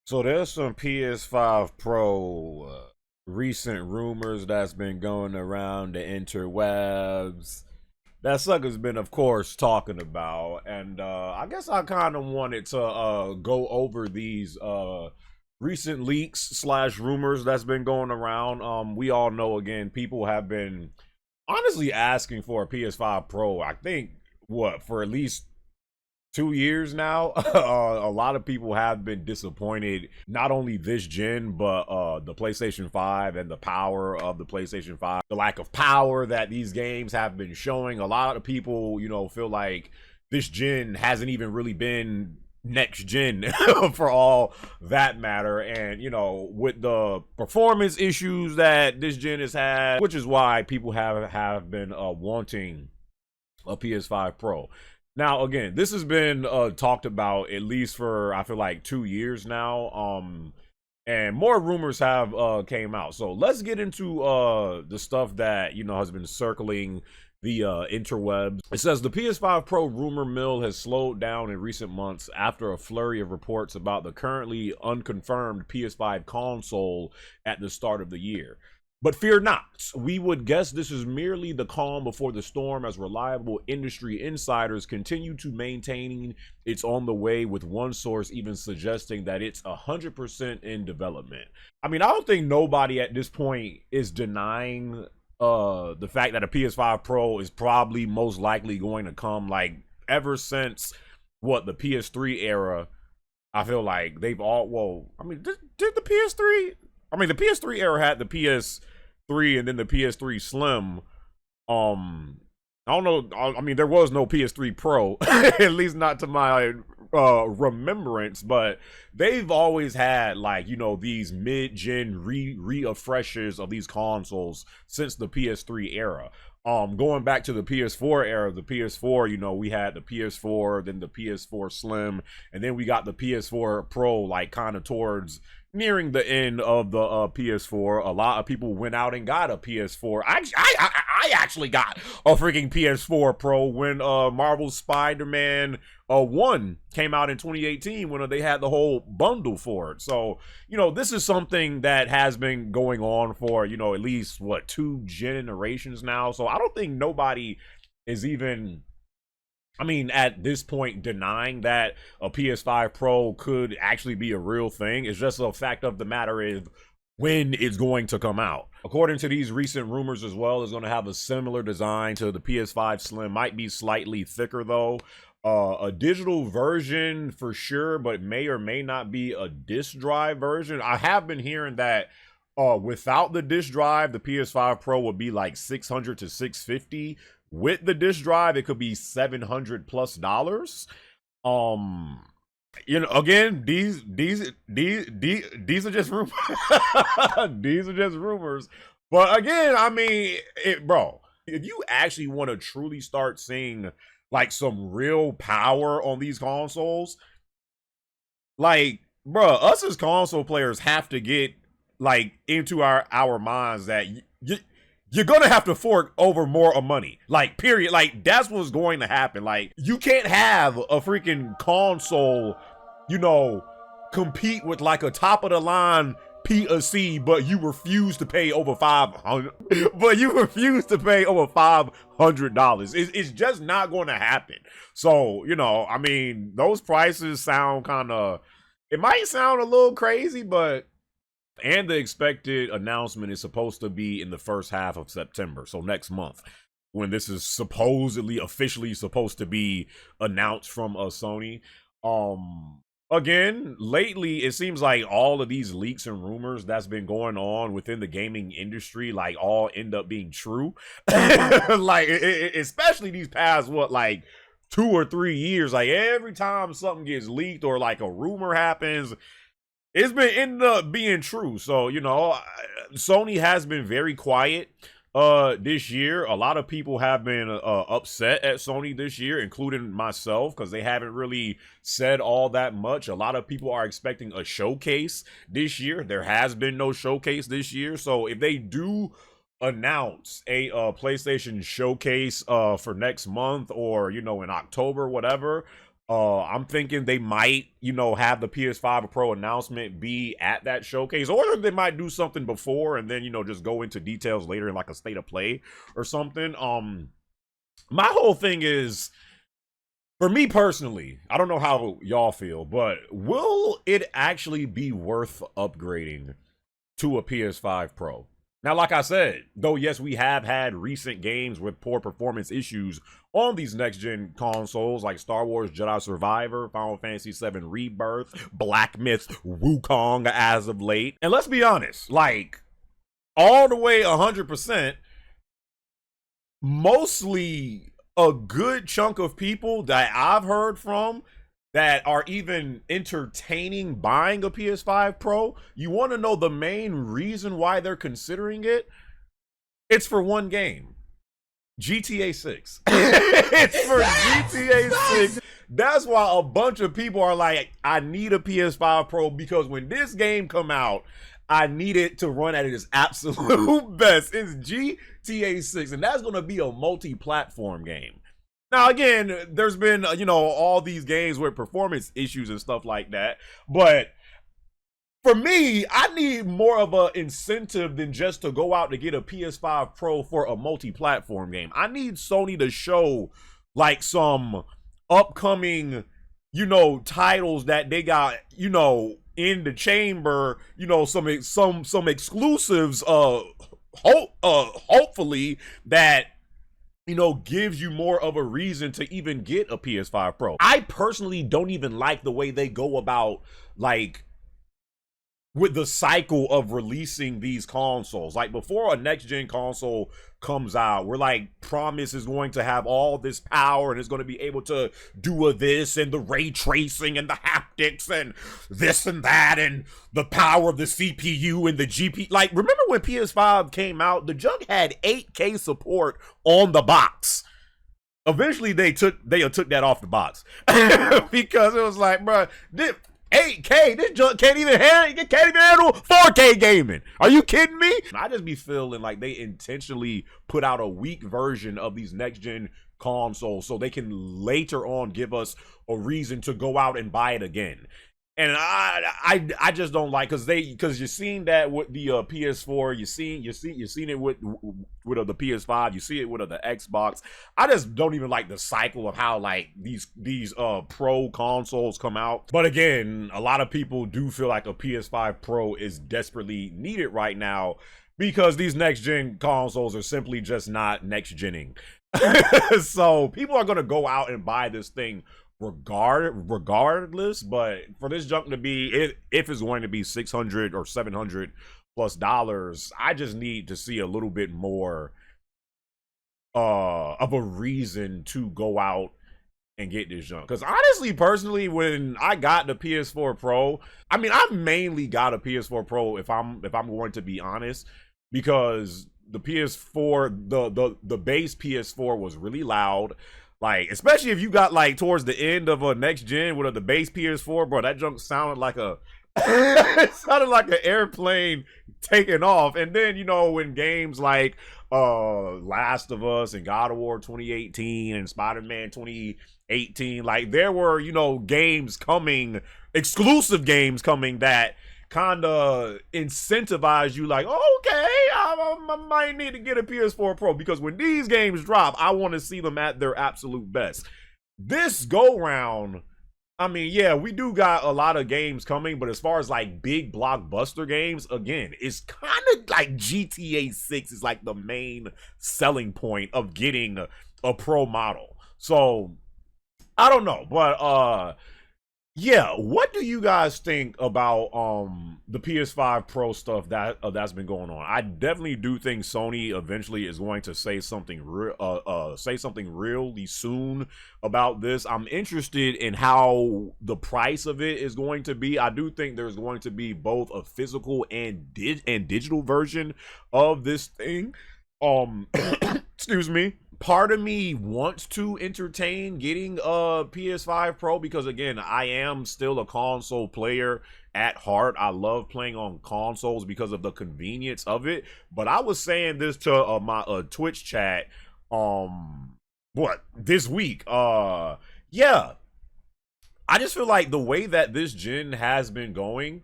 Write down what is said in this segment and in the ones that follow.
So there's some PS5 Pro recent rumors that's been going around the interwebs. That sucker's been, of course, talking about, and I guess I kind of wanted to go over these recent leaks slash rumors that's been going around. We all know, again, people have been honestly asking for a PS5 Pro. I think what for at least 2 years now. A lot of people have been disappointed, not only this gen, but the PlayStation 5 and the power of the PlayStation 5. The lack of power that these games have been showing. A lot of people, feel like this gen hasn't even really been next gen for all that matter. And, with the performance issues that this gen has had, which is why people have been wanting a PS5 Pro. Now, again, this has been talked about at least for I feel like 2 years now. And more rumors have came out. So let's get into the stuff that has been circling the interwebs. It says the PS5 Pro rumor mill has slowed down in recent months after a flurry of reports about the currently unconfirmed PS5 console at the start of the year. But fear not, we would guess this is merely the calm before the storm, as reliable industry insiders continue to maintain it's on the way, with one source even suggesting that it's 100% in development. I mean, I don't think nobody at this point is denying the fact that a PS5 Pro is probably most likely going to come. Like, ever since the PS3 era, I feel like they've all, did the PS3, the PS3 era had the PS3 and then the PS3 Slim. I don't know. I mean, there was no PS3 Pro, at least not to my remembrance. But they've always had these mid-gen refreshes of these consoles since the PS3 era. Going back to the PS4 era, the PS4, we had the PS4, then the PS4 Slim, and then we got the PS4 Pro, like kind of towards nearing the end of the PS4. A lot of people went out and got a PS4. I actually got a freaking PS4 Pro when Marvel's Spider-Man 1 came out in 2018, when they had the whole bundle for it. So, this is something that has been going on for, at least, 2 generations now. So I don't think nobody is even, at this point, denying that a PS5 Pro could actually be a real thing. It's just a fact of the matter is when it's going to come out. According to these recent rumors as well, it's going to have a similar design to the PS5 Slim. Might be slightly thicker though. A digital version for sure, but may or may not be a disc drive version. I have been hearing that without the disc drive, the PS5 Pro would be like $600 to $650. With the disc drive, it could be $700+. Again, these are just rumors. These are just rumors. But again, bro, if you actually want to truly start seeing like some real power on these consoles, like, bro, us as console players have to get like into our minds that you're gonna have to fork over more money. Like, period. Like, that's what's going to happen. Like, you can't have a freaking console, compete with like a top of the line PSC, but you refuse to pay over $500. But you refuse to pay over $500. It's just not going to happen. So, those prices sound kind of. It might sound a little crazy, but. And the expected announcement is supposed to be in the first half of September, so next month, when this is supposedly officially supposed to be announced from Sony. Again, lately it seems like all of these leaks and rumors that's been going on within the gaming industry, like, all end up being true. Like, especially these past 2 or 3 years. Like, every time something gets leaked or like a rumor happens, it's been ended up being true. So, Sony has been very quiet this year. A lot of people have been upset at Sony this year, including myself, because they haven't really said all that much. A lot of people are expecting a showcase this year. There has been no showcase this year. So if they do announce a PlayStation showcase for next month, or in October, whatever, I'm thinking they might, have the PS5 Pro announcement be at that showcase, or they might do something before and then, just go into details later in like a state of play or something. My whole thing is, for me personally, I don't know how y'all feel, but will it actually be worth upgrading to a PS5 Pro? Now, like I said, though, yes, we have had recent games with poor performance issues on these next gen consoles, like Star Wars Jedi Survivor, Final Fantasy VII Rebirth, Black Myth, Wukong as of late. And let's be honest, like, all the way 100%, mostly a good chunk of people that I've heard from that are even entertaining buying a PS5 Pro, you want to know the main reason why they're considering it? It's for one game. GTA 6. It's for GTA 6. That's why a bunch of people are like, I need a PS5 Pro because when this game come out, I need it to run at its absolute best. It's GTA 6, and that's going to be a multi-platform game. Now, again, there's been, all these games with performance issues and stuff like that. But for me, I need more of an incentive than just to go out to get a PS5 Pro for a multi-platform game. I need Sony to show like some upcoming, titles that they got, in the chamber, some exclusives, hopefully that gives you more of a reason to even get a PS5 Pro. I personally don't even like the way they go about, like, with the cycle of releasing these consoles. Like, before a next gen console comes out, we're like, promise is going to have all this power and it's going to be able to do this and the ray tracing and the haptics and this and that and the power of the CPU and the GPU. Like, remember when PS5 came out, the junk had 8K support on the box. Eventually they took that off the box because it was like, bro, 8K, this junk can't even handle 4K gaming. Are you kidding me? I just be feeling like they intentionally put out a weak version of these next gen consoles so they can later on give us a reason to go out and buy it again. And I just don't like, because you're seeing that with the PS4, you're seeing it with the PS5, you see it with the Xbox. I just don't even like the cycle of how like these pro consoles come out. But again, a lot of people do feel like a PS5 Pro is desperately needed right now because these next gen consoles are simply just not next genning. So people are gonna go out and buy this thing regardless, but for this junk to be, if it's going to be $600 or $700 plus dollars, I just need to see a little bit more of a reason to go out and get this junk. Because honestly, personally, when I got the PS4 Pro, I mean, I mainly got a PS4 Pro if I'm going to be honest, because the PS4, the base PS4 was really loud. Like, especially if you got like towards the end of a next gen with the base PS4, bro, that junk sounded like it sounded like an airplane taking off. And then, when games like Last of Us and God of War 2018 and Spider-Man 2018, like there were, games coming, exclusive games coming that kind of incentivize you, like, okay, I might need to get a PS4 Pro because when these games drop, I want to see them at their absolute best. This go round, I mean, yeah, we do got a lot of games coming, but as far as like big blockbuster games, again, it's kind of like GTA 6 is like the main selling point of getting a pro model. So I don't know, but yeah, what do you guys think about the PS5 Pro stuff that's been going on? I definitely do think Sony eventually is going to say something really soon about this. I'm interested in how the price of it is going to be. I do think there's going to be both a physical and digital version of this thing. Excuse me. Part of me wants to entertain getting a PS5 Pro because, again, I am still a console player at heart. I love playing on consoles because of the convenience of it. But I was saying this to my Twitch chat this week. Yeah, I just feel like the way that this gen has been going,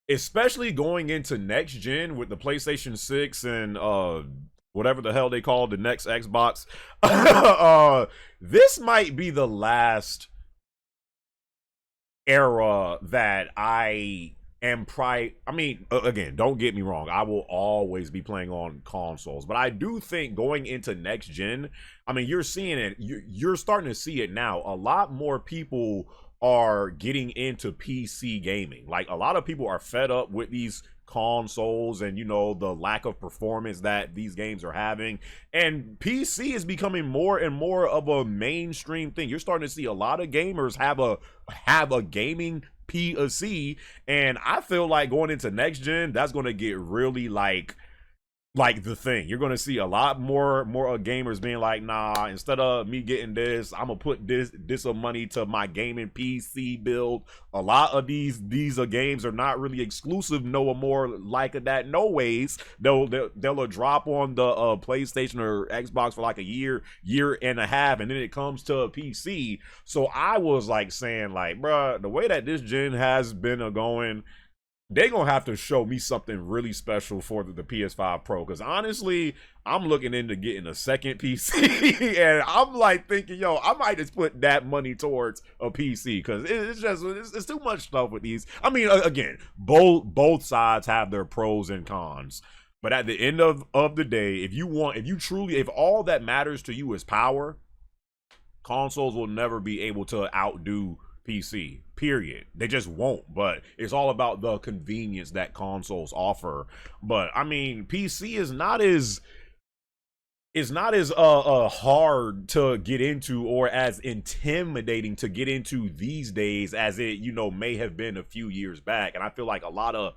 especially going into next gen with the PlayStation 6 and whatever the hell they call the next Xbox, this might be the last era that I am I mean, again, don't get me wrong, I will always be playing on consoles, but I do think going into next gen, I mean, you're seeing it, you're starting to see it now. A lot more people are getting into PC gaming. Like, a lot of people are fed up with these consoles and, you know, the lack of performance that these games are having, and PC is becoming more and more of a mainstream thing. You're starting to see a lot of gamers have a gaming PC, and I feel like going into next gen, that's going to get really like the thing. You're going to see a lot more gamers being like, nah, instead of me getting this, I'm gonna put this of money to my gaming PC build. A lot of these games are not really exclusive no more like that. No ways. They'll drop on the PlayStation or Xbox for like a year and a half, and then it comes to a PC. So I was like saying, like, bruh, the way that this gen has been going, they gonna have to show me something really special for the PS5 Pro, because honestly, I'm looking into getting a second PC, and I'm like thinking, yo, I might just put that money towards a PC, because it's too much stuff with these. I mean, again, both sides have their pros and cons, but at the end of the day, if all that matters to you is power, consoles will never be able to outdo PC, period. They just won't. But it's all about the convenience that consoles offer. But I mean, PC is not as hard to get into or as intimidating to get into these days as it, you know, may have been a few years back. And I feel like a lot of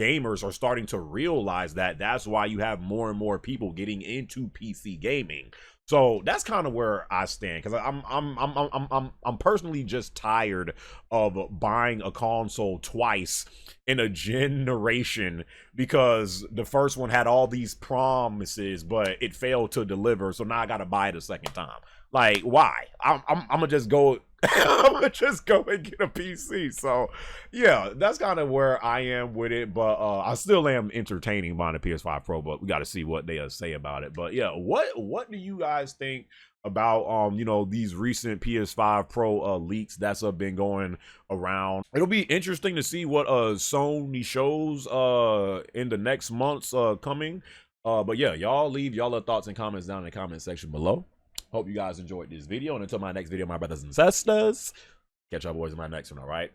gamers are starting to realize that. That's why you have more and more people getting into PC gaming. So that's kind of where I stand, because I'm personally just tired of buying a console twice in a generation, because the first one had all these promises but it failed to deliver. So now I gotta buy it a second time. Like, why? I'm gonna just go. I'm gonna just go and get a PC. So yeah, that's kind of where I am with it. But I still am entertaining buying a PS5 Pro. But we got to see what they say about it. But yeah, what do you guys think about you know, these recent PS5 Pro leaks that's been going around? It'll be interesting to see what Sony shows in the next months coming. But yeah, y'all leave y'all thoughts and comments down in the comment section below. Hope you guys enjoyed this video, and until my next video, my brothers and sisters, catch y'all boys in my next one. All right.